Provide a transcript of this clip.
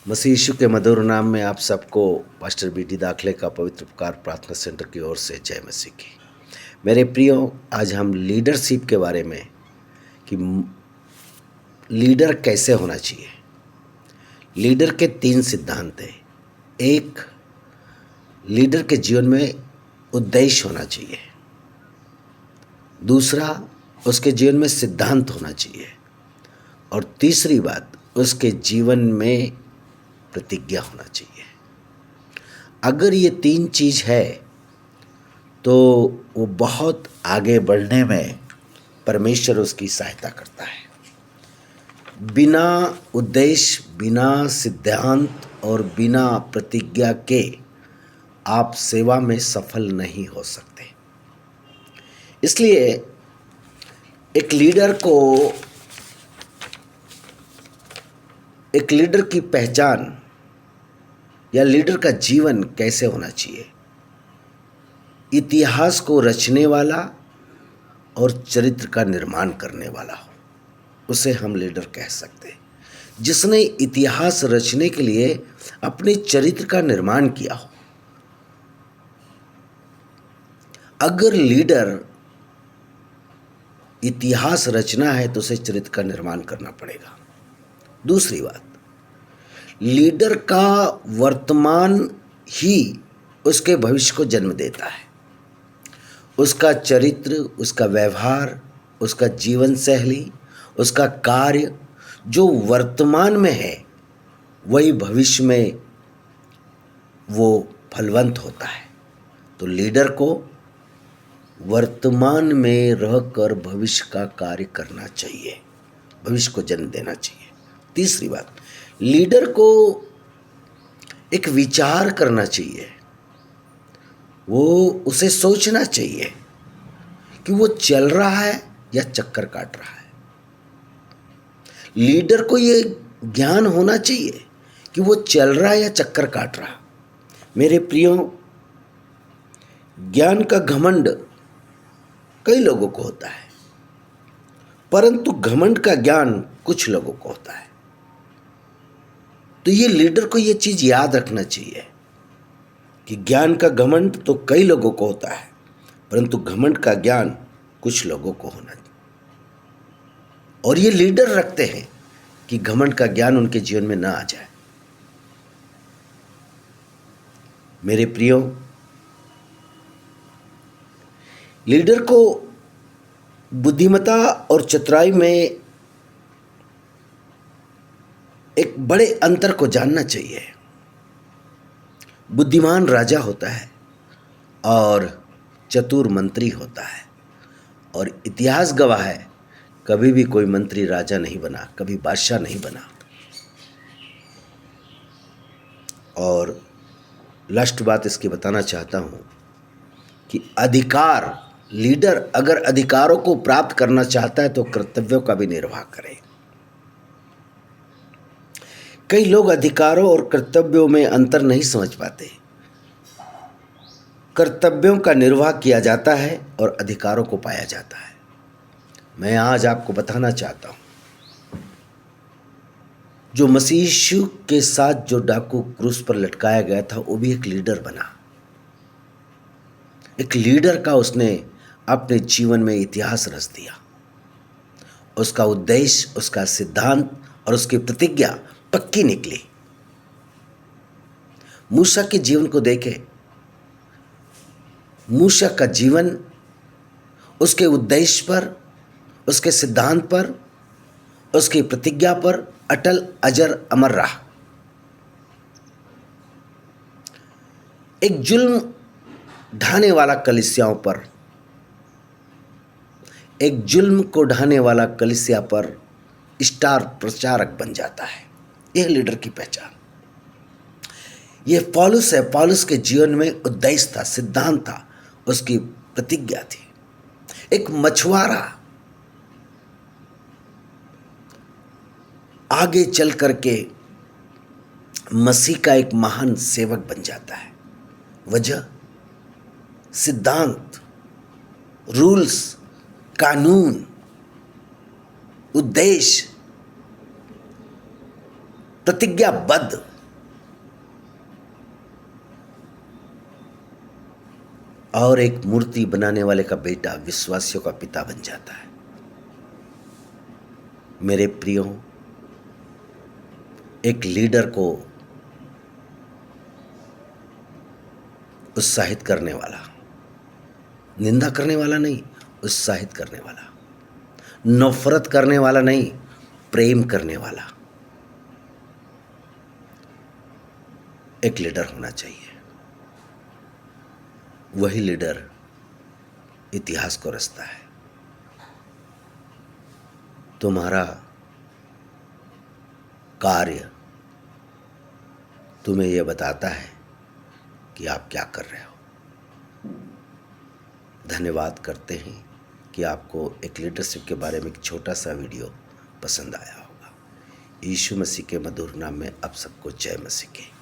मसीह यीशु के मधुर नाम में आप सबको पास्टर बीटी दाखले का पवित्र उपकार प्रार्थना सेंटर की ओर से जय मसीह की। मेरे प्रियो, आज हम लीडरशिप के बारे में कि लीडर कैसे होना चाहिए। लीडर के 3 सिद्धांत हैं। एक, लीडर के जीवन में उद्देश्य होना चाहिए। दूसरा, उसके जीवन में सिद्धांत होना चाहिए। और तीसरी बात, उसके जीवन में प्रतिज्ञा होना चाहिए। अगर ये 3 चीज़ है तो वो बहुत आगे बढ़ने में परमेश्वर उसकी सहायता करता है। बिना उद्देश्य, बिना सिद्धांत और बिना प्रतिज्ञा के आप सेवा में सफल नहीं हो सकते। इसलिए एक लीडर की पहचान या लीडर का जीवन कैसे होना चाहिए। इतिहास को रचने वाला और चरित्र का निर्माण करने वाला हो, उसे हम लीडर कह सकते हैं। जिसने इतिहास रचने के लिए अपने चरित्र का निर्माण किया हो। अगर लीडर इतिहास रचना है तो उसे चरित्र का निर्माण करना पड़ेगा। दूसरी बात, लीडर का वर्तमान ही उसके भविष्य को जन्म देता है। उसका चरित्र, उसका व्यवहार, उसका जीवन शैली, उसका कार्य जो वर्तमान में है वही भविष्य में वो फलवंत होता है। तो लीडर को वर्तमान में रहकर भविष्य का कार्य करना चाहिए, भविष्य को जन्म देना चाहिए। तीसरी बात, लीडर को एक विचार करना चाहिए। वो उसे सोचना चाहिए कि वो चल रहा है या चक्कर काट रहा है। लीडर को ये ज्ञान होना चाहिए कि वो चल रहा है या चक्कर काट रहा। मेरे प्रियो, ज्ञान का घमंड कई लोगों को होता है, परंतु घमंड का ज्ञान कुछ लोगों को होता है। तो ये लीडर को ये चीज याद रखना चाहिए कि ज्ञान का घमंड तो कई लोगों को होता है, परंतु घमंड का ज्ञान कुछ लोगों को होना चाहिए। और ये लीडर रखते हैं कि घमंड का ज्ञान उनके जीवन में ना आ जाए। मेरे प्रियो, लीडर को बुद्धिमत्ता और चतुराई में एक बड़े अंतर को जानना चाहिए। बुद्धिमान राजा होता है और चतुर मंत्री होता है। और इतिहास गवाह है, कभी भी कोई मंत्री राजा नहीं बना, कभी बादशाह नहीं बना। और लास्ट बात इसकी बताना चाहता हूँ कि अधिकार, लीडर अगर अधिकारों को प्राप्त करना चाहता है तो कर्तव्यों का भी निर्वाह करे। कई लोग अधिकारों और कर्तव्यों में अंतर नहीं समझ पाते। कर्तव्यों का निर्वाह किया जाता है और अधिकारों को पाया जाता है। मैं आज आपको बताना चाहता हूं, जो मसीह यीशु के साथ जो डाकू क्रूस पर लटकाया गया था वो भी एक लीडर बना। एक लीडर का उसने अपने जीवन में इतिहास रच दिया। उसका उद्देश्य, उसका सिद्धांत और उसकी प्रतिज्ञा पक्की निकली। मूसा के जीवन को देखें। मूसा का जीवन उसके उद्देश्य पर, उसके सिद्धांत पर, उसकी प्रतिज्ञा पर अटल अजर अमर रहा। एक जुल्म ढाने वाला कलीसियाओं पर, एक जुल्म को ढाने वाला कलीसिया पर स्टार प्रचारक बन जाता है। यह लीडर की पहचान। यह पौलुस है। पौलुस के जीवन में उद्देश्य था, सिद्धांत था, उसकी प्रतिज्ञा थी। एक मछुआरा आगे चल करके मसीह का एक महान सेवक बन जाता है। वजह, सिद्धांत, रूल्स, कानून, उद्देश्य, प्रतिज्ञाबद्ध और एक मूर्ति बनाने वाले का बेटा विश्वासियों का पिता बन जाता है। मेरे प्रियो, एक लीडर को उत्साहित करने वाला, निंदा करने वाला नहीं, उत्साहित करने वाला, नफरत करने वाला नहीं, प्रेम करने वाला एक लीडर होना चाहिए। वही लीडर इतिहास को रचता है। तुम्हारा कार्य तुम्हें यह बताता है कि आप क्या कर रहे हो। धन्यवाद करते हैं कि आपको एक लीडरशिप के बारे में एक छोटा सा वीडियो पसंद आया होगा। यीशु मसीह के मधुर नाम में आप सबको जय मसीह की।